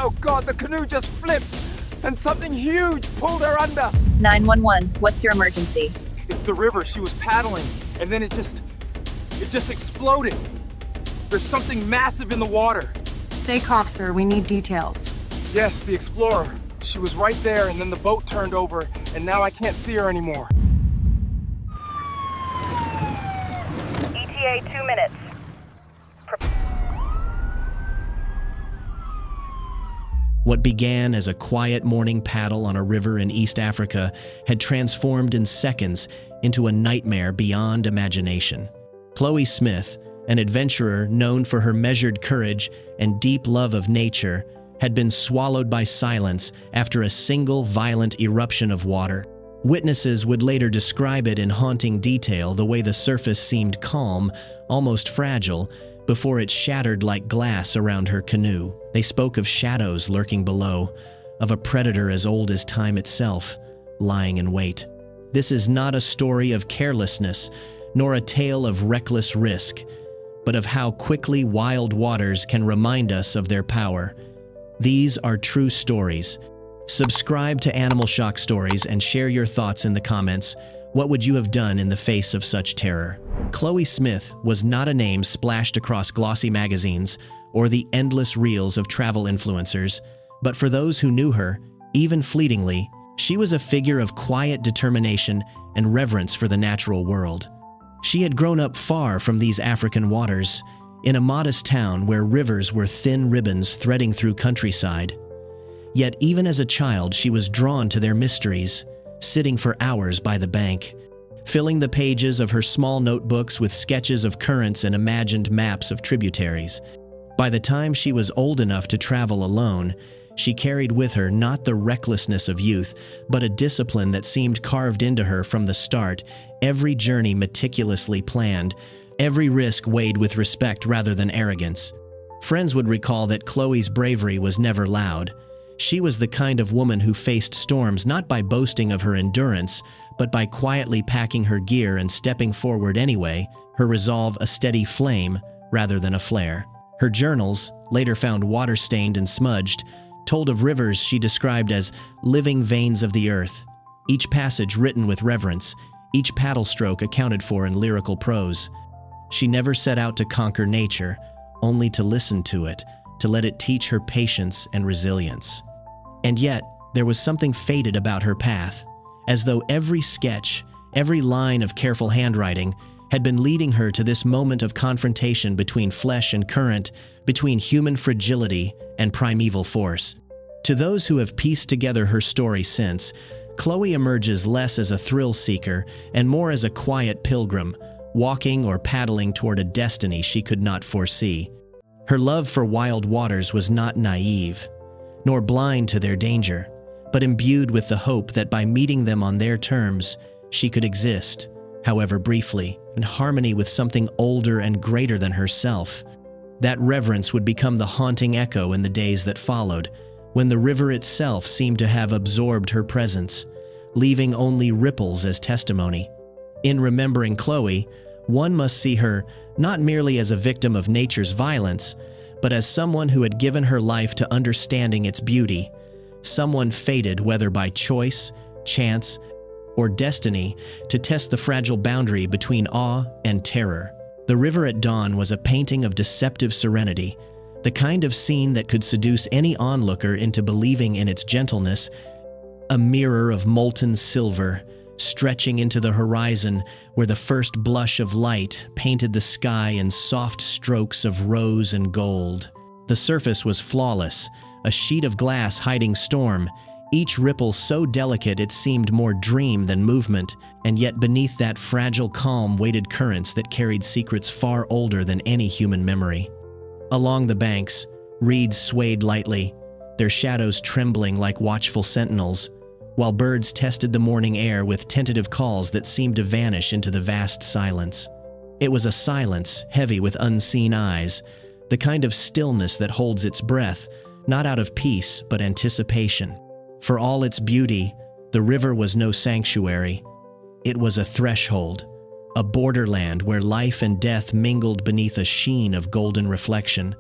Oh God, the canoe just flipped and something huge pulled her under. 911, what's your emergency? It's the river. She was paddling and then it just exploded. There's something massive in the water. Stay calm, sir. We need details. Yes, the Explorer. She was right there and then the boat turned over and now I can't see her anymore. ETA 2 minutes. What began as a quiet morning paddle on a river in East Africa had transformed in seconds into a nightmare beyond imagination. Chloe Smith, an adventurer known for her measured courage and deep love of nature, had been swallowed by silence after a single violent eruption of water. Witnesses would later describe it in haunting detail, the way the surface seemed calm, almost fragile, before it shattered like glass around her canoe. They spoke of shadows lurking below, of a predator as old as time itself, lying in wait. This is not a story of carelessness, nor a tale of reckless risk, but of how quickly wild waters can remind us of their power. These are true stories. Subscribe to Animal Shock Stories and share your thoughts in the comments. What would you have done in the face of such terror? Chloe Smith was not a name splashed across glossy magazines or the endless reels of travel influencers, but for those who knew her, even fleetingly, she was a figure of quiet determination and reverence for the natural world. She had grown up far from these African waters, in a modest town where rivers were thin ribbons threading through countryside. Yet even as a child, she was drawn to their mysteries, sitting for hours by the bank, filling the pages of her small notebooks with sketches of currents and imagined maps of tributaries. By the time she was old enough to travel alone, she carried with her not the recklessness of youth, but a discipline that seemed carved into her from the start, every journey meticulously planned, every risk weighed with respect rather than arrogance. Friends would recall that Chloe's bravery was never loud. She was the kind of woman who faced storms not by boasting of her endurance, but by quietly packing her gear and stepping forward anyway, her resolve a steady flame rather than a flare. Her journals, later found water-stained and smudged, told of rivers she described as living veins of the earth, each passage written with reverence, each paddle stroke accounted for in lyrical prose. She never set out to conquer nature, only to listen to it, to let it teach her patience and resilience. And yet, there was something fated about her path, as though every sketch, every line of careful handwriting, had been leading her to this moment of confrontation between flesh and current, between human fragility and primeval force. To those who have pieced together her story since, Chloe emerges less as a thrill seeker and more as a quiet pilgrim, walking or paddling toward a destiny she could not foresee. Her love for wild waters was not naive, nor blind to their danger, but imbued with the hope that by meeting them on their terms, she could exist, however briefly, in harmony with something older and greater than herself. That reverence would become the haunting echo in the days that followed, when the river itself seemed to have absorbed her presence, leaving only ripples as testimony. In remembering Chloe, one must see her not merely as a victim of nature's violence, but as someone who had given her life to understanding its beauty, someone fated, whether by choice, chance, or destiny, to test the fragile boundary between awe and terror. The river at dawn was a painting of deceptive serenity, the kind of scene that could seduce any onlooker into believing in its gentleness, a mirror of molten silver, stretching into the horizon where the first blush of light painted the sky in soft strokes of rose and gold. The surface was flawless, a sheet of glass hiding storm, each ripple so delicate it seemed more dream than movement, and yet beneath that fragile calm waited currents that carried secrets far older than any human memory. Along the banks, reeds swayed lightly, their shadows trembling like watchful sentinels, while birds tested the morning air with tentative calls that seemed to vanish into the vast silence. It was a silence heavy with unseen eyes, the kind of stillness that holds its breath, not out of peace but anticipation. For all its beauty, the river was no sanctuary. It was a threshold, a borderland where life and death mingled beneath a sheen of golden reflection.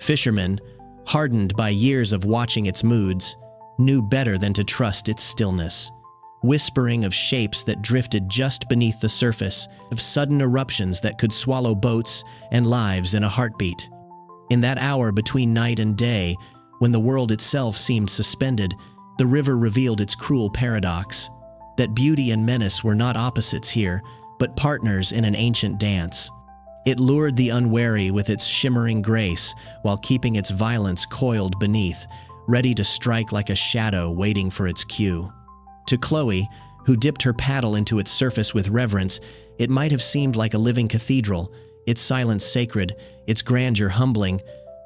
Fishermen, hardened by years of watching its moods, knew better than to trust its stillness. Whispering of shapes that drifted just beneath the surface, of sudden eruptions that could swallow boats and lives in a heartbeat. In that hour between night and day, when the world itself seemed suspended, the river revealed its cruel paradox, that beauty and menace were not opposites here, but partners in an ancient dance. It lured the unwary with its shimmering grace, while keeping its violence coiled beneath, ready to strike like a shadow waiting for its cue. To Chloe, who dipped her paddle into its surface with reverence, it might have seemed like a living cathedral, its silence sacred, its grandeur humbling,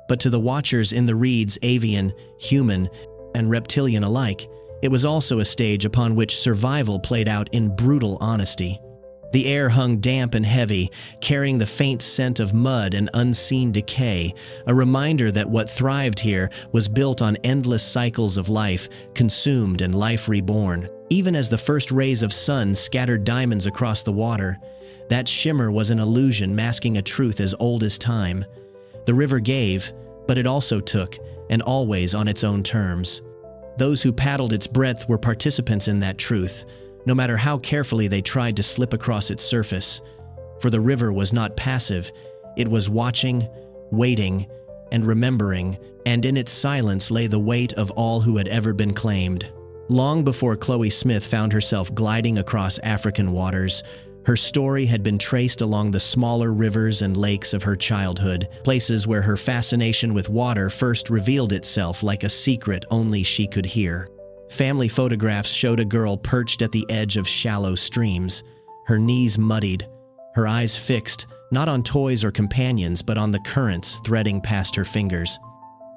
but to the watchers in the reeds, avian, human, and reptilian alike, it was also a stage upon which survival played out in brutal honesty. The air hung damp and heavy, carrying the faint scent of mud and unseen decay, a reminder that what thrived here was built on endless cycles of life, consumed and life reborn. Even as the first rays of sun scattered diamonds across the water, that shimmer was an illusion masking a truth as old as time. The river gave, but it also took, and always on its own terms. Those who paddled its breadth were participants in that truth, no matter how carefully they tried to slip across its surface. For the river was not passive, it was watching, waiting, and remembering, and in its silence lay the weight of all who had ever been claimed. Long before Chloe Smith found herself gliding across African waters, her story had been traced along the smaller rivers and lakes of her childhood, places where her fascination with water first revealed itself like a secret only she could hear. Family photographs showed a girl perched at the edge of shallow streams, her knees muddied, her eyes fixed, not on toys or companions, but on the currents threading past her fingers.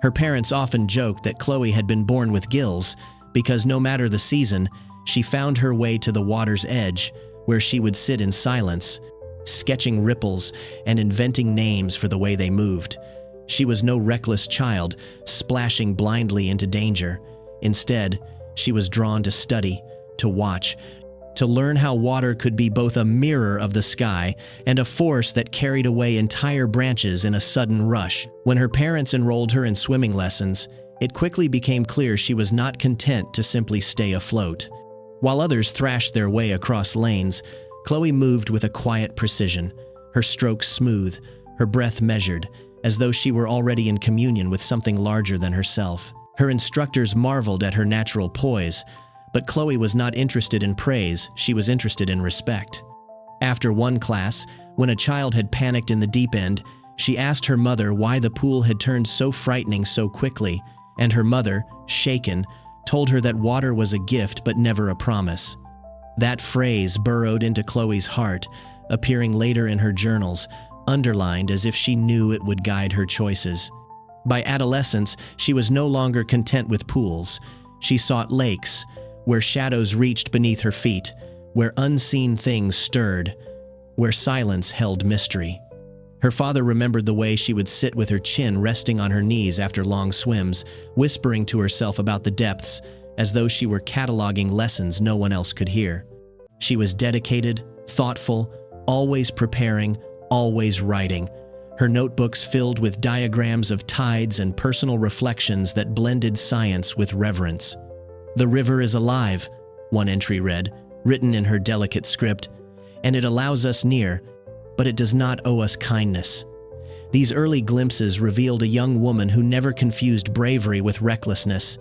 Her parents often joked that Chloe had been born with gills, because no matter the season, she found her way to the water's edge, where she would sit in silence, sketching ripples and inventing names for the way they moved. She was no reckless child, splashing blindly into danger. Instead, she was drawn to study, to watch, to learn how water could be both a mirror of the sky and a force that carried away entire branches in a sudden rush. When her parents enrolled her in swimming lessons, it quickly became clear she was not content to simply stay afloat. While others thrashed their way across lanes, Chloe moved with a quiet precision, her strokes smooth, her breath measured, as though she were already in communion with something larger than herself. Her instructors marveled at her natural poise, but Chloe was not interested in praise, she was interested in respect. After one class, when a child had panicked in the deep end, she asked her mother why the pool had turned so frightening so quickly, and her mother, shaken, told her that water was a gift but never a promise. That phrase burrowed into Chloe's heart, appearing later in her journals, underlined as if she knew it would guide her choices. By adolescence, she was no longer content with pools. She sought lakes, where shadows reached beneath her feet, where unseen things stirred, where silence held mystery. Her father remembered the way she would sit with her chin resting on her knees after long swims, whispering to herself about the depths, as though she were cataloging lessons no one else could hear. She was dedicated, thoughtful, always preparing, always writing, her notebooks filled with diagrams of tides and personal reflections that blended science with reverence. "The river is alive," one entry read, written in her delicate script, "and it allows us near, but it does not owe us kindness." These early glimpses revealed a young woman who never confused bravery with recklessness,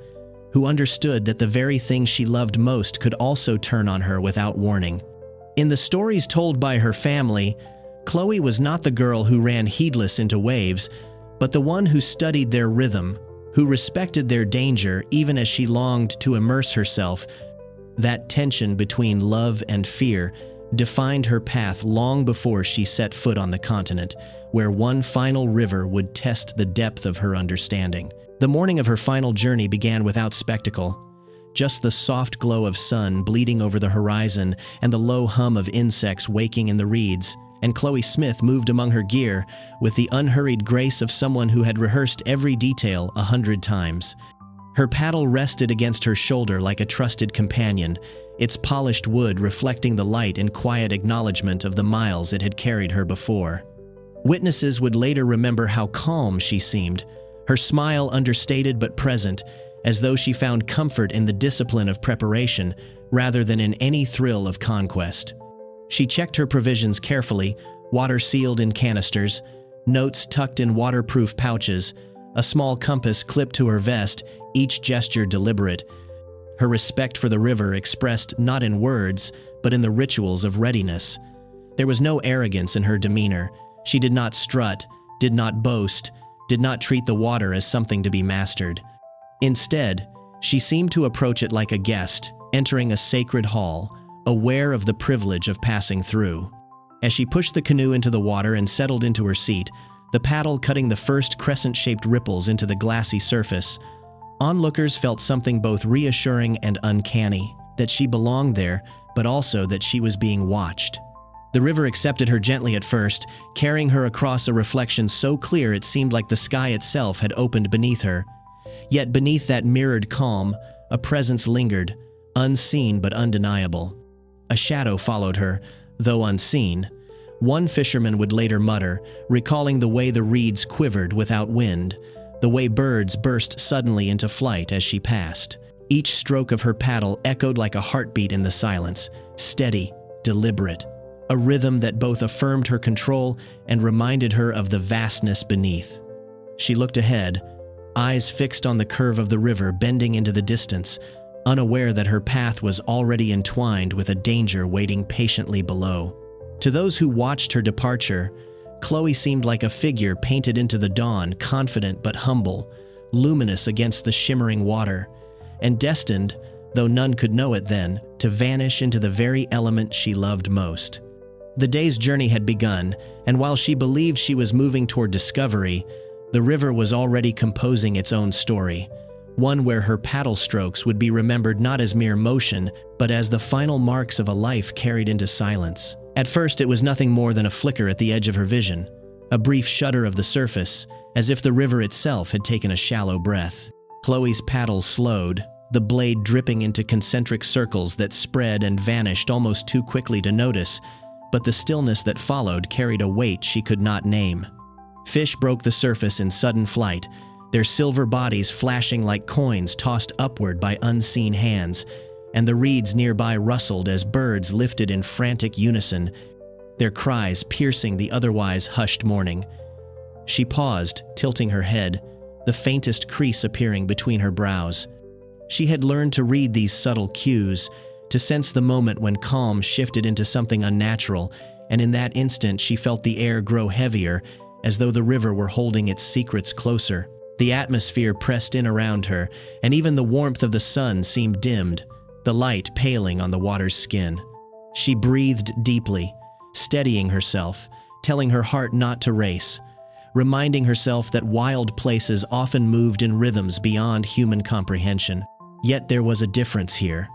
who understood that the very thing she loved most could also turn on her without warning. In the stories told by her family, Chloe was not the girl who ran heedless into waves, but the one who studied their rhythm, who respected their danger even as she longed to immerse herself. That tension between love and fear defined her path long before she set foot on the continent, where one final river would test the depth of her understanding. The morning of her final journey began without spectacle. Just the soft glow of sun bleeding over the horizon and the low hum of insects waking in the reeds, and Chloe Smith moved among her gear with the unhurried grace of someone who had rehearsed every detail 100 times. Her paddle rested against her shoulder like a trusted companion, its polished wood reflecting the light in quiet acknowledgement of the miles it had carried her before. Witnesses would later remember how calm she seemed, her smile understated but present, as though she found comfort in the discipline of preparation rather than in any thrill of conquest. She checked her provisions carefully, water sealed in canisters, notes tucked in waterproof pouches, a small compass clipped to her vest, each gesture deliberate. Her respect for the river expressed not in words, but in the rituals of readiness. There was no arrogance in her demeanor. She did not strut, did not boast, did not treat the water as something to be mastered. Instead, she seemed to approach it like a guest, entering a sacred hall, aware of the privilege of passing through. As she pushed the canoe into the water and settled into her seat, the paddle cutting the first crescent-shaped ripples into the glassy surface, onlookers felt something both reassuring and uncanny, that she belonged there, but also that she was being watched. The river accepted her gently at first, carrying her across a reflection so clear it seemed like the sky itself had opened beneath her. Yet beneath that mirrored calm, a presence lingered, unseen but undeniable. A shadow followed her, though unseen. One fisherman would later mutter, recalling the way the reeds quivered without wind, the way birds burst suddenly into flight as she passed. Each stroke of her paddle echoed like a heartbeat in the silence, steady, deliberate, a rhythm that both affirmed her control and reminded her of the vastness beneath. She looked ahead, eyes fixed on the curve of the river bending into the distance, unaware that her path was already entwined with a danger waiting patiently below. To those who watched her departure, Chloe seemed like a figure painted into the dawn, confident but humble, luminous against the shimmering water, and destined, though none could know it then, to vanish into the very element she loved most. The day's journey had begun, and while she believed she was moving toward discovery, the river was already composing its own story, one where her paddle strokes would be remembered not as mere motion, but as the final marks of a life carried into silence. At first, it was nothing more than a flicker at the edge of her vision, a brief shudder of the surface, as if the river itself had taken a shallow breath. Chloe's paddle slowed, the blade dripping into concentric circles that spread and vanished almost too quickly to notice, but the stillness that followed carried a weight she could not name. Fish broke the surface in sudden flight, their silver bodies flashing like coins tossed upward by unseen hands, and the reeds nearby rustled as birds lifted in frantic unison, their cries piercing the otherwise hushed morning. She paused, tilting her head, the faintest crease appearing between her brows. She had learned to read these subtle cues, to sense the moment when calm shifted into something unnatural, and in that instant she felt the air grow heavier, as though the river were holding its secrets closer. The atmosphere pressed in around her, and even the warmth of the sun seemed dimmed, the light paling on the water's skin. She breathed deeply, steadying herself, telling her heart not to race, reminding herself that wild places often moved in rhythms beyond human comprehension. Yet there was a difference here,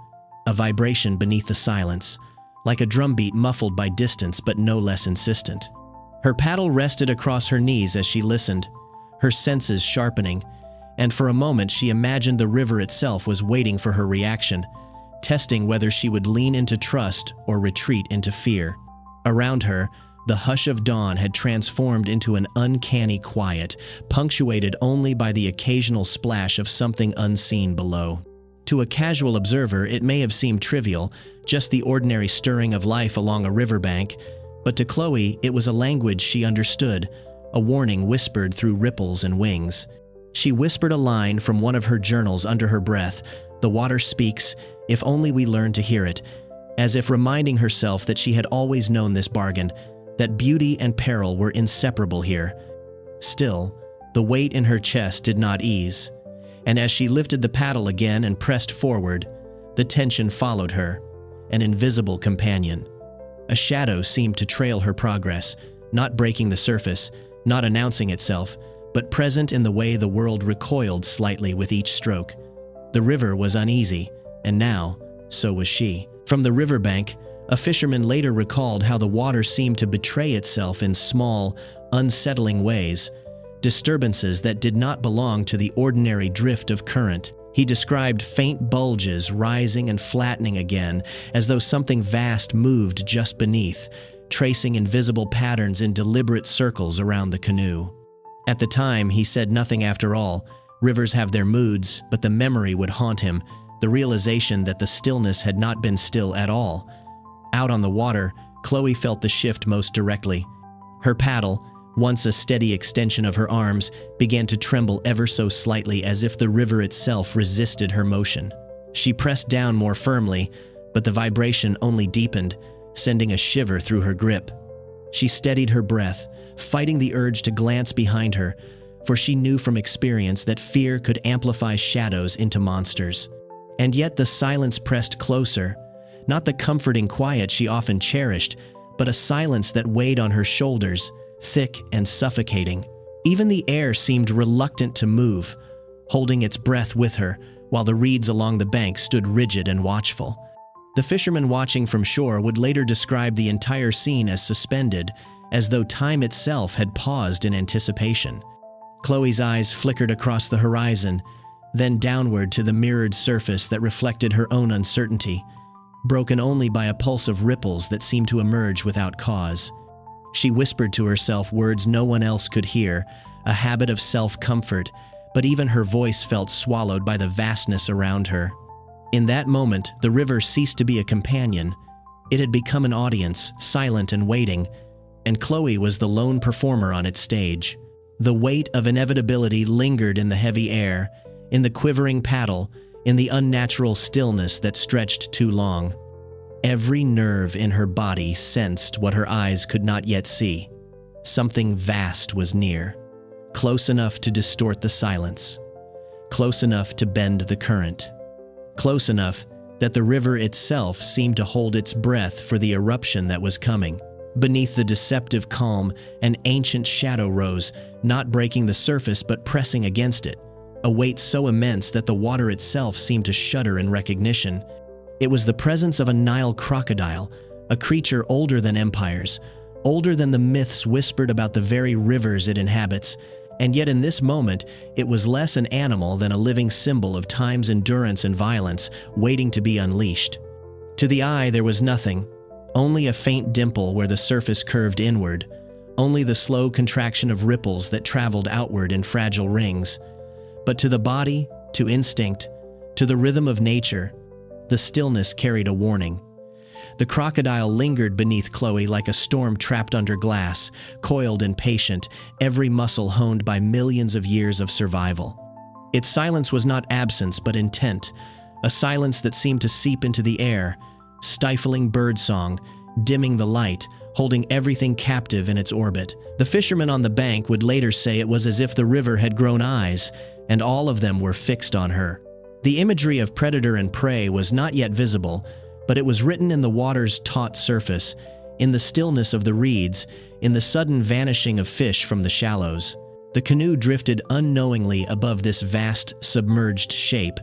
a vibration beneath the silence, like a drumbeat muffled by distance but no less insistent. Her paddle rested across her knees as she listened, her senses sharpening, and for a moment she imagined the river itself was waiting for her reaction, testing whether she would lean into trust or retreat into fear. Around her, the hush of dawn had transformed into an uncanny quiet, punctuated only by the occasional splash of something unseen below. To a casual observer, it may have seemed trivial, just the ordinary stirring of life along a riverbank, but to Chloe, it was a language she understood, a warning whispered through ripples and wings. She whispered a line from one of her journals under her breath, "The water speaks, if only we learn to hear it," as if reminding herself that she had always known this bargain, that beauty and peril were inseparable here. Still, the weight in her chest did not ease, and as she lifted the paddle again and pressed forward, the tension followed her, an invisible companion. A shadow seemed to trail her progress, not breaking the surface, not announcing itself, but present in the way the world recoiled slightly with each stroke. The river was uneasy, and now, so was she. From the riverbank, a fisherman later recalled how the water seemed to betray itself in small, unsettling ways, disturbances that did not belong to the ordinary drift of current. He described faint bulges rising and flattening again, as though something vast moved just beneath, tracing invisible patterns in deliberate circles around the canoe. At the time, he said nothing after all. Rivers have their moods, but the memory would haunt him, the realization that the stillness had not been still at all. Out on the water, Chloe felt the shift most directly. Her paddle, once a steady extension of her arms, began to tremble ever so slightly as if the river itself resisted her motion. She pressed down more firmly, but the vibration only deepened, sending a shiver through her grip. She steadied her breath, fighting the urge to glance behind her, for she knew from experience that fear could amplify shadows into monsters. And yet the silence pressed closer, not the comforting quiet she often cherished, but a silence that weighed on her shoulders, thick and suffocating. Even the air seemed reluctant to move, holding its breath with her, while the reeds along the bank stood rigid and watchful. The fisherman watching from shore would later describe the entire scene as suspended, as though time itself had paused in anticipation. Chloe's eyes flickered across the horizon, then downward to the mirrored surface that reflected her own uncertainty, broken only by a pulse of ripples that seemed to emerge without cause. She whispered to herself words no one else could hear, a habit of self-comfort, but even her voice felt swallowed by the vastness around her. In that moment, the river ceased to be a companion. It had become an audience, silent and waiting, and Chloe was the lone performer on its stage. The weight of inevitability lingered in the heavy air, in the quivering paddle, in the unnatural stillness that stretched too long. Every nerve in her body sensed what her eyes could not yet see. Something vast was near, close enough to distort the silence, close enough to bend the current, close enough that the river itself seemed to hold its breath for the eruption that was coming. Beneath the deceptive calm, an ancient shadow rose, not breaking the surface but pressing against it, a weight so immense that the water itself seemed to shudder in recognition. It was the presence of a Nile crocodile, a creature older than empires, older than the myths whispered about the very rivers it inhabits, and yet in this moment it was less an animal than a living symbol of time's endurance and violence, waiting to be unleashed. To the eye there was nothing, only a faint dimple where the surface curved inward, only the slow contraction of ripples that traveled outward in fragile rings. But to the body, to instinct, to the rhythm of nature, the stillness carried a warning. The crocodile lingered beneath Chloe like a storm trapped under glass, coiled and patient, every muscle honed by millions of years of survival. Its silence was not absence but intent, a silence that seemed to seep into the air, stifling birdsong, dimming the light, holding everything captive in its orbit. The fisherman on the bank would later say it was as if the river had grown eyes, and all of them were fixed on her. The imagery of predator and prey was not yet visible, but it was written in the water's taut surface, in the stillness of the reeds, in the sudden vanishing of fish from the shallows. The canoe drifted unknowingly above this vast, submerged shape,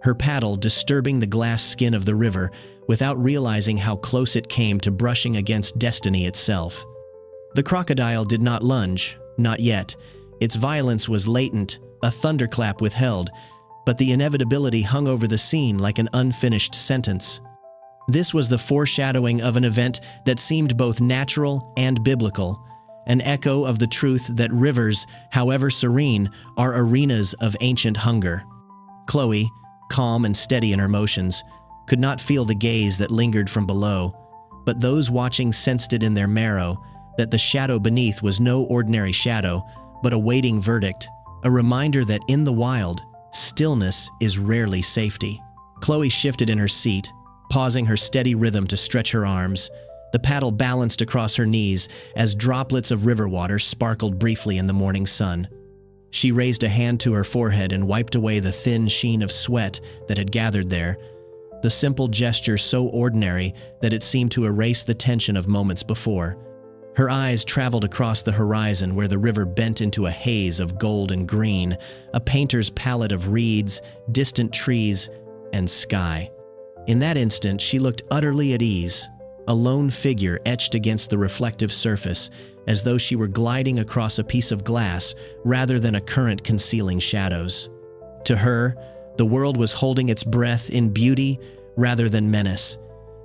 her paddle disturbing the glass skin of the river without realizing how close it came to brushing against destiny itself. The crocodile did not lunge, not yet. Its violence was latent, a thunderclap withheld, but the inevitability hung over the scene like an unfinished sentence. This was the foreshadowing of an event that seemed both natural and biblical, an echo of the truth that rivers, however serene, are arenas of ancient hunger. Chloe, calm and steady in her motions, could not feel the gaze that lingered from below, but those watching sensed it in their marrow, that the shadow beneath was no ordinary shadow, but a waiting verdict, a reminder that in the wild, stillness is rarely safety. Chloe shifted in her seat, pausing her steady rhythm to stretch her arms. The paddle balanced across her knees as droplets of river water sparkled briefly in the morning sun. She raised a hand to her forehead and wiped away the thin sheen of sweat that had gathered there, the simple gesture so ordinary that it seemed to erase the tension of moments before. Her eyes traveled across the horizon where the river bent into a haze of gold and green, a painter's palette of reeds, distant trees, and sky. In that instant, she looked utterly at ease, a lone figure etched against the reflective surface, as though she were gliding across a piece of glass rather than a current concealing shadows. To her, the world was holding its breath in beauty rather than menace,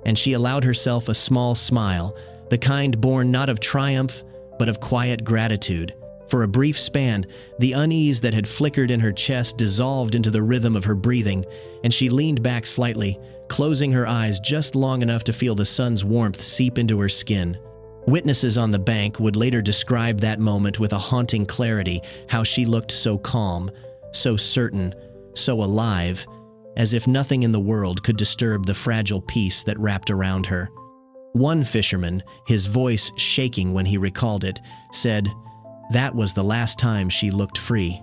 and she allowed herself a small smile, the kind born not of triumph, but of quiet gratitude. For a brief span, the unease that had flickered in her chest dissolved into the rhythm of her breathing, and she leaned back slightly, closing her eyes just long enough to feel the sun's warmth seep into her skin. Witnesses on the bank would later describe that moment with a haunting clarity, how she looked so calm, so certain, so alive, as if nothing in the world could disturb the fragile peace that wrapped around her. One fisherman, his voice shaking when he recalled it, said, "That was the last time she looked free."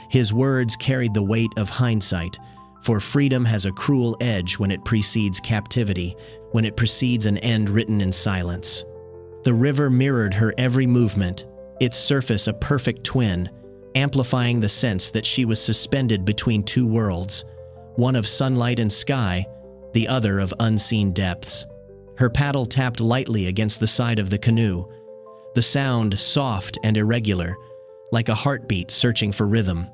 His words carried the weight of hindsight, for freedom has a cruel edge when it precedes captivity, when it precedes an end written in silence. The river mirrored her every movement, its surface a perfect twin, amplifying the sense that she was suspended between two worlds, one of sunlight and sky, the other of unseen depths. Her paddle tapped lightly against the side of the canoe, the sound soft and irregular, like a heartbeat searching for rhythm.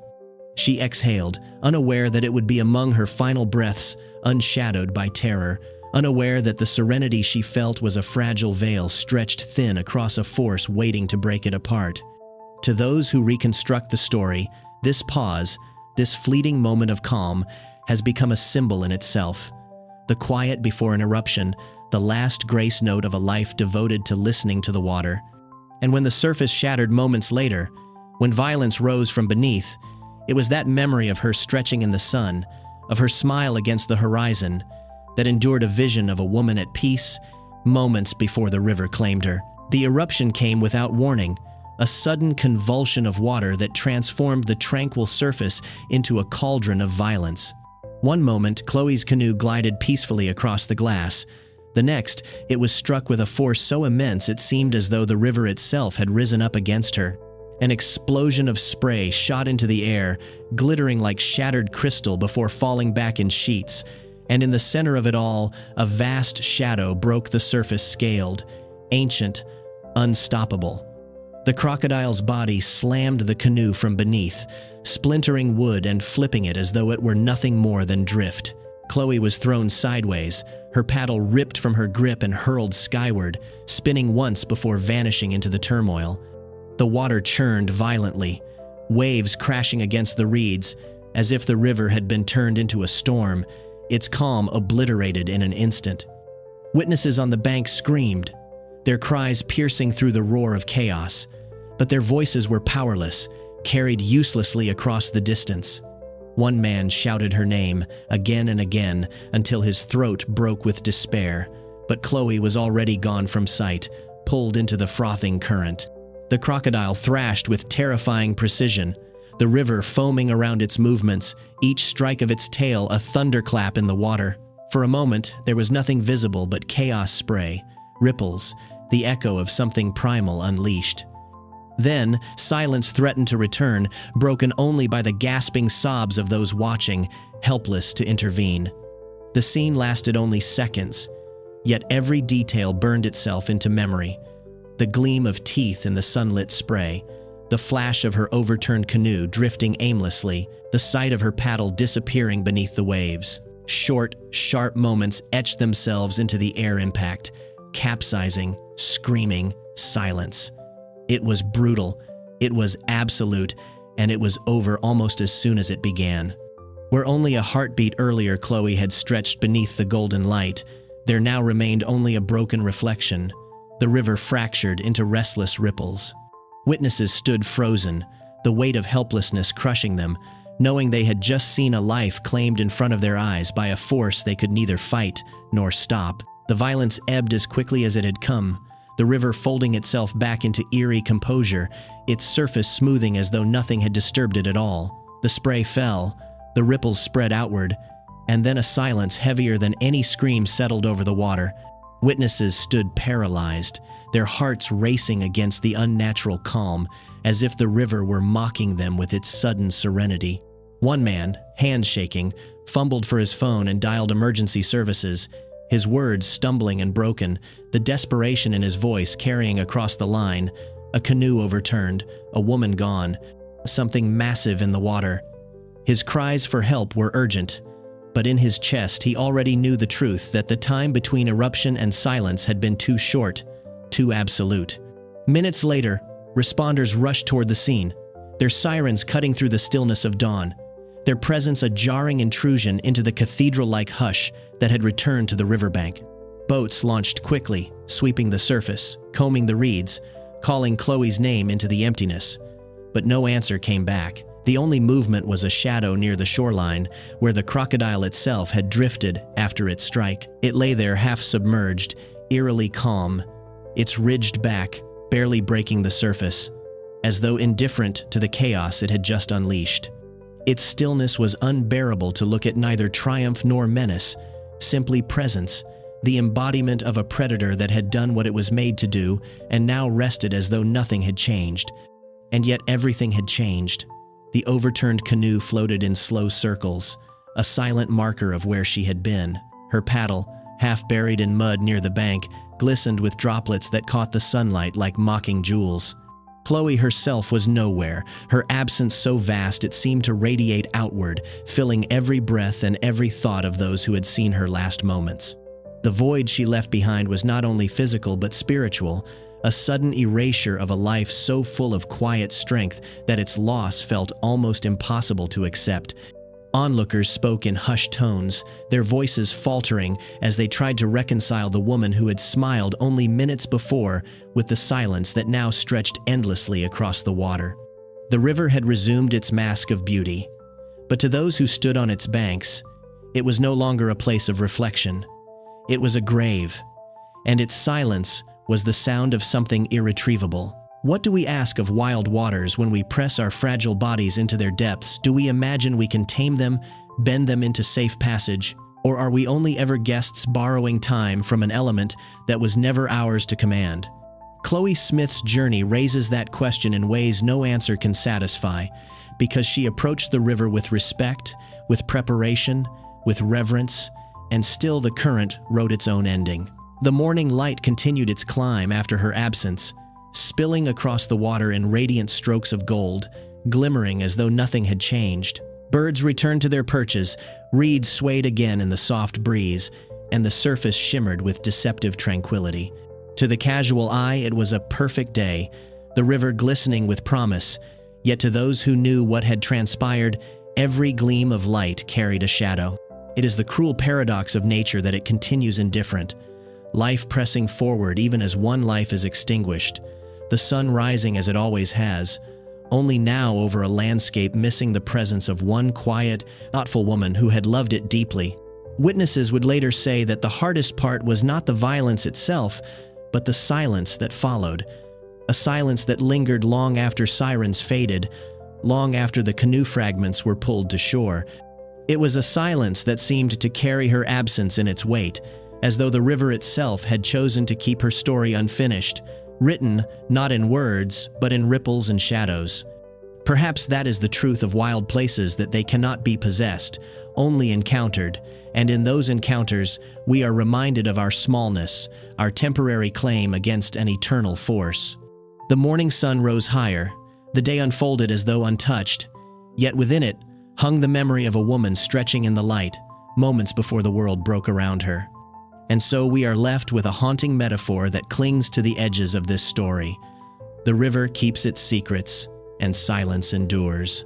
She exhaled, unaware that it would be among her final breaths, unshadowed by terror, unaware that the serenity she felt was a fragile veil stretched thin across a force waiting to break it apart. To those who reconstruct the story, this pause, this fleeting moment of calm, has become a symbol in itself. The quiet before an eruption, the last grace note of a life devoted to listening to the water. And when the surface shattered moments later, when violence rose from beneath, it was that memory of her stretching in the sun, of her smile against the horizon, that endured a vision of a woman at peace, moments before the river claimed her. The eruption came without warning, a sudden convulsion of water that transformed the tranquil surface into a cauldron of violence. One moment, Chloe's canoe glided peacefully across the glass. The next, it was struck with a force so immense it seemed as though the river itself had risen up against her. An explosion of spray shot into the air, glittering like shattered crystal before falling back in sheets, and in the center of it all, a vast shadow broke the surface scaled, ancient, unstoppable. The crocodile's body slammed the canoe from beneath, splintering wood and flipping it as though it were nothing more than drift. Chloe was thrown sideways, her paddle ripped from her grip and hurled skyward, spinning once before vanishing into the turmoil. The water churned violently, waves crashing against the reeds, as if the river had been turned into a storm, its calm obliterated in an instant. Witnesses on the bank screamed, their cries piercing through the roar of chaos, but their voices were powerless, carried uselessly across the distance. One man shouted her name again and again until his throat broke with despair, but Chloe was already gone from sight, pulled into the frothing current. The crocodile thrashed with terrifying precision, the river foaming around its movements, each strike of its tail a thunderclap in the water. For a moment, there was nothing visible but chaos spray, ripples, the echo of something primal unleashed. Then, silence threatened to return, broken only by the gasping sobs of those watching, helpless to intervene. The scene lasted only seconds, yet every detail burned itself into memory. The gleam of teeth in the sunlit spray, the flash of her overturned canoe drifting aimlessly, the sight of her paddle disappearing beneath the waves. Short, sharp moments etched themselves into the air impact, capsizing, screaming, silence. It was brutal, it was absolute, and it was over almost as soon as it began. Where only a heartbeat earlier Chloe had stretched beneath the golden light, there now remained only a broken reflection. The river fractured into restless ripples. Witnesses stood frozen, the weight of helplessness crushing them, knowing they had just seen a life claimed in front of their eyes by a force they could neither fight nor stop. The violence ebbed as quickly as it had come, the river folding itself back into eerie composure, its surface smoothing as though nothing had disturbed it at all. The spray fell, the ripples spread outward, and then a silence heavier than any scream settled over the water. Witnesses stood paralyzed, their hearts racing against the unnatural calm, as if the river were mocking them with its sudden serenity. One man, hands shaking, fumbled for his phone and dialed emergency services, his words stumbling and broken, the desperation in his voice carrying across the line. A canoe overturned, a woman gone, something massive in the water. His cries for help were urgent, but in his chest he already knew the truth that the time between eruption and silence had been too short, too absolute. Minutes later, Responders rushed toward the scene, their sirens cutting through the stillness of dawn, their presence a jarring intrusion into the cathedral-like hush that had returned to the riverbank. Boats launched quickly, sweeping the surface, combing the reeds, calling Chloe's name into the emptiness. But no answer came back. The only movement was a shadow near the shoreline, where the crocodile itself had drifted after its strike. It lay there half-submerged, eerily calm, its ridged back barely breaking the surface, as though indifferent to the chaos it had just unleashed. Its stillness was unbearable to look at, neither triumph nor menace, simply presence, the embodiment of a predator that had done what it was made to do and now rested as though nothing had changed. And yet everything had changed. The overturned canoe floated in slow circles, a silent marker of where she had been. Her paddle, half buried in mud near the bank, glistened with droplets that caught the sunlight like mocking jewels. Chloe herself was nowhere, her absence so vast it seemed to radiate outward, filling every breath and every thought of those who had seen her last moments. The void she left behind was not only physical but spiritual, a sudden erasure of a life so full of quiet strength that its loss felt almost impossible to accept. Onlookers spoke in hushed tones, their voices faltering as they tried to reconcile the woman who had smiled only minutes before with the silence that now stretched endlessly across the water. The river had resumed its mask of beauty, but to those who stood on its banks, it was no longer a place of reflection. It was a grave, and its silence was the sound of something irretrievable. What do we ask of wild waters when we press our fragile bodies into their depths? Do we imagine we can tame them, bend them into safe passage? Or are we only ever guests borrowing time from an element that was never ours to command? Chloe Smith's journey raises that question in ways no answer can satisfy, because she approached the river with respect, with preparation, with reverence, and still the current wrote its own ending. The morning light continued its climb after her absence, spilling across the water in radiant strokes of gold, glimmering as though nothing had changed. Birds returned to their perches, reeds swayed again in the soft breeze, and the surface shimmered with deceptive tranquility. To the casual eye, it was a perfect day, the river glistening with promise, yet to those who knew what had transpired, every gleam of light carried a shadow. It is the cruel paradox of nature that it continues indifferent, life pressing forward even as one life is extinguished, the sun rising as it always has, only now over a landscape missing the presence of one quiet, thoughtful woman who had loved it deeply. Witnesses would later say that the hardest part was not the violence itself, but the silence that followed, a silence that lingered long after sirens faded, long after the canoe fragments were pulled to shore. It was a silence that seemed to carry her absence in its weight, as though the river itself had chosen to keep her story unfinished, written not in words, but in ripples and shadows. Perhaps that is the truth of wild places, that they cannot be possessed, only encountered, and in those encounters we are reminded of our smallness, our temporary claim against an eternal force. The morning sun rose higher, the day unfolded as though untouched, yet within it hung the memory of a woman stretching in the light, moments before the world broke around her. And so we are left with a haunting metaphor that clings to the edges of this story. The river keeps its secrets, and silence endures.